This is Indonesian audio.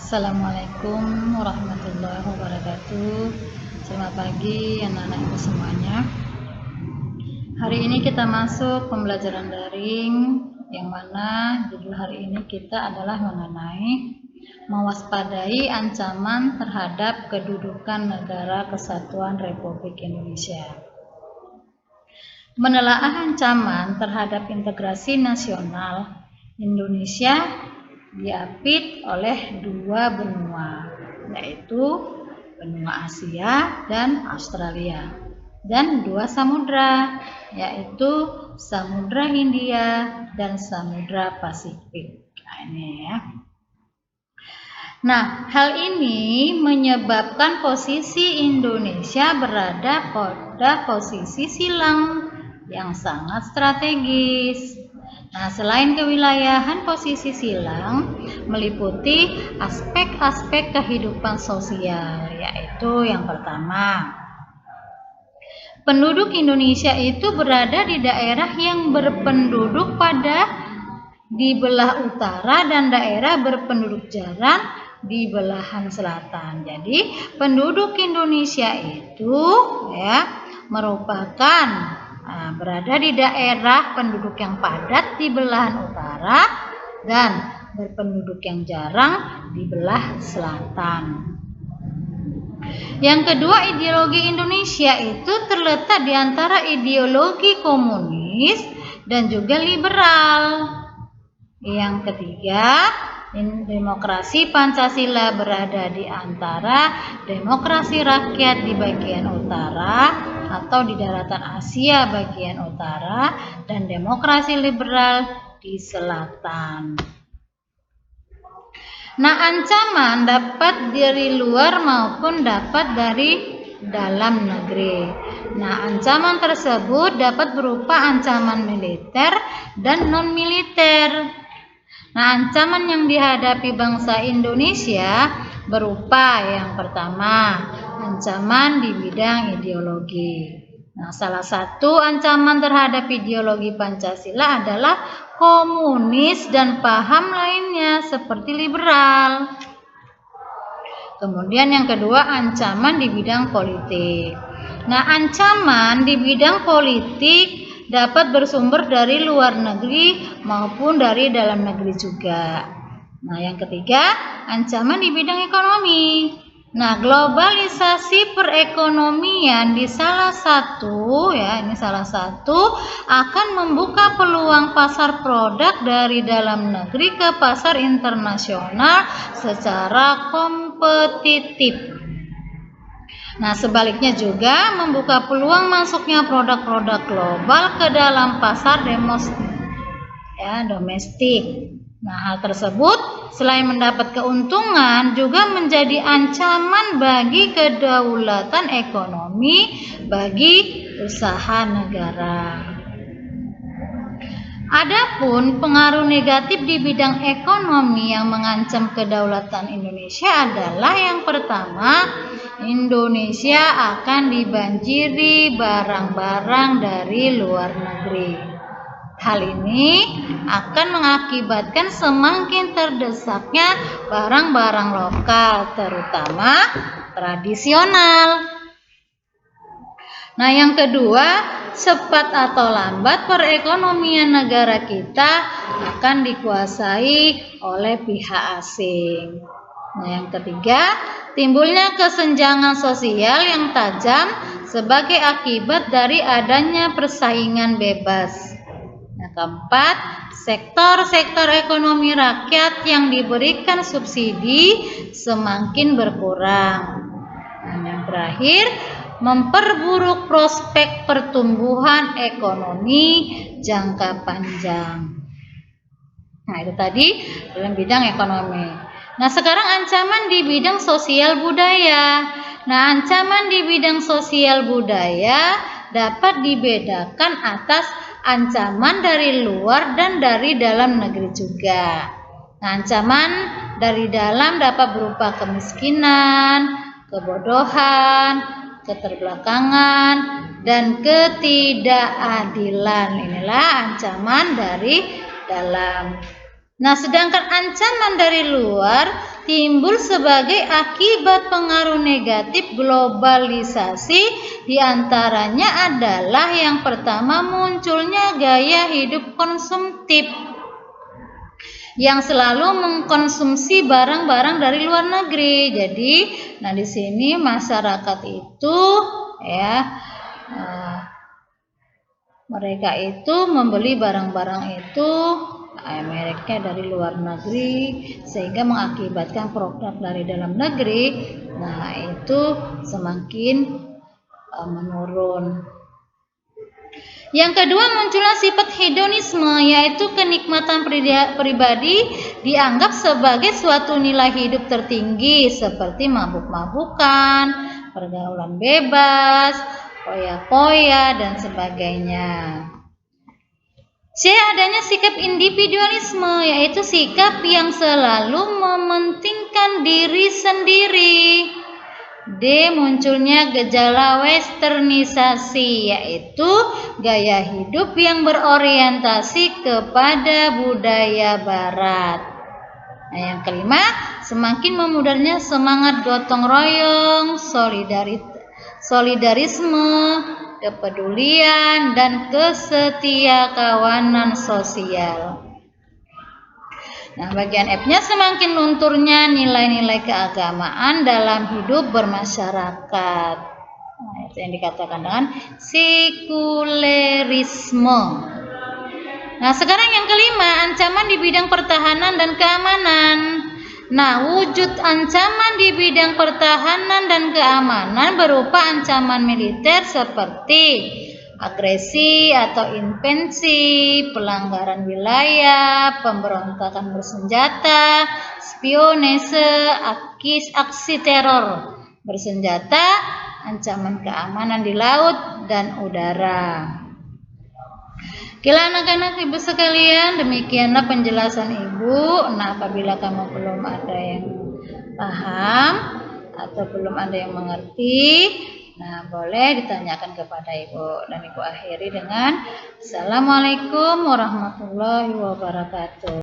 Assalamualaikum warahmatullahi wabarakatuh. Selamat pagi anak-anak ibu semuanya. Hari ini kita masuk pembelajaran daring, yang mana judul hari ini kita adalah mengenai mewaspadai ancaman terhadap kedudukan Negara Kesatuan Republik Indonesia. Menelaah ancaman terhadap integrasi nasional Indonesia diapit oleh dua benua, yaitu benua Asia dan Australia, dan dua samudra, yaitu Samudra Hindia dan Samudra Pasifik. Nah, ini ya. Nah, hal ini menyebabkan posisi Indonesia berada pada posisi silang yang sangat strategis. Nah, selain kewilayahan, posisi silang meliputi aspek-aspek kehidupan sosial, yaitu yang pertama, penduduk Indonesia itu berada di daerah yang berpenduduk di belah utara dan daerah berpenduduk jarang di belahan selatan. Jadi, penduduk Indonesia itu merupakan berada di daerah penduduk yang padat di belahan utara dan berpenduduk yang jarang di belah selatan. Yang kedua, ideologi Indonesia itu terletak di antara ideologi komunis dan juga liberal. Yang ketiga, demokrasi Pancasila berada di antara demokrasi rakyat di bagian utara atau di daratan Asia bagian utara dan demokrasi liberal di selatan. Nah, ancaman dapat dari luar maupun dapat dari dalam negeri. Nah, ancaman tersebut dapat berupa ancaman militer dan non-militer. Nah, ancaman yang dihadapi bangsa Indonesia berupa yang pertama, ancaman di bidang ideologi. Nah, salah satu ancaman terhadap ideologi Pancasila adalah komunis dan paham lainnya seperti liberal. Kemudian yang kedua, ancaman di bidang politik. Nah, ancaman di bidang politik dapat bersumber dari luar negeri maupun dari dalam negeri juga. Nah, yang ketiga, ancaman di bidang ekonomi. Nah, globalisasi perekonomian di salah satu akan membuka peluang pasar produk dari dalam negeri ke pasar internasional secara kompetitif. Nah, sebaliknya juga membuka peluang masuknya produk-produk global ke dalam pasar domestik. Nah, hal tersebut selain mendapat keuntungan juga menjadi ancaman bagi kedaulatan ekonomi bagi usaha negara. Adapun pengaruh negatif di bidang ekonomi yang mengancam kedaulatan Indonesia adalah yang pertama, Indonesia akan dibanjiri barang-barang dari luar negeri. Hal ini akan mengakibatkan semakin terdesaknya barang-barang lokal, terutama tradisional. Nah, yang kedua, cepat atau lambat perekonomian negara kita akan dikuasai oleh pihak asing. Nah, yang ketiga, timbulnya kesenjangan sosial yang tajam sebagai akibat dari adanya persaingan bebas. Yang keempat, sektor-sektor ekonomi rakyat yang diberikan subsidi semakin berkurang. Dan yang terakhir, memperburuk prospek pertumbuhan ekonomi jangka panjang. Nah, itu tadi dalam bidang ekonomi. Nah, sekarang ancaman di bidang sosial budaya. Nah, ancaman di bidang sosial budaya dapat dibedakan atas ancaman dari luar dan dari dalam negeri juga. Nah, ancaman dari dalam dapat berupa kemiskinan, kebodohan, keterbelakangan, dan ketidakadilan. Inilah ancaman dari dalam. Nah, sedangkan ancaman dari luar timbul sebagai akibat pengaruh negatif globalisasi, diantaranya adalah yang pertama munculnya gaya hidup konsumtif yang selalu mengkonsumsi barang-barang dari luar negeri. Jadi, nah di sini masyarakat itu ya mereka itu membeli barang-barang itu mereknya dari luar negeri sehingga mengakibatkan produk dari dalam negeri nah itu semakin menurun. Yang kedua munculnya sifat hedonisme, yaitu kenikmatan pribadi dianggap sebagai suatu nilai hidup tertinggi seperti mabuk-mabukan, pergaulan bebas, poya-poya dan sebagainya. C. Adanya sikap individualisme, yaitu sikap yang selalu mementingkan diri sendiri. D. Munculnya gejala westernisasi, yaitu gaya hidup yang berorientasi kepada budaya barat. Nah, yang kelima, semakin memudarnya semangat gotong royong, solidarisme, kepedulian, dan kesetiakawanan sosial. Nah, bagian F-nya semakin lunturnya nilai-nilai keagamaan dalam hidup bermasyarakat. Nah, itu yang dikatakan dengan sekulerisme. Nah, sekarang yang kelima, ancaman di bidang pertahanan dan keamanan. Nah, wujud ancaman di bidang pertahanan dan keamanan berupa ancaman militer seperti agresi atau invasi, pelanggaran wilayah, pemberontakan bersenjata, spionase, aksi teror bersenjata, ancaman keamanan di laut dan udara. Oke anak-anak ibu sekalian, demikianlah penjelasan ibu. Nah, apabila kamu belum ada yang paham atau belum ada yang mengerti, nah boleh ditanyakan kepada ibu. Dan ibu akhiri dengan Assalamualaikum warahmatullahi wabarakatuh.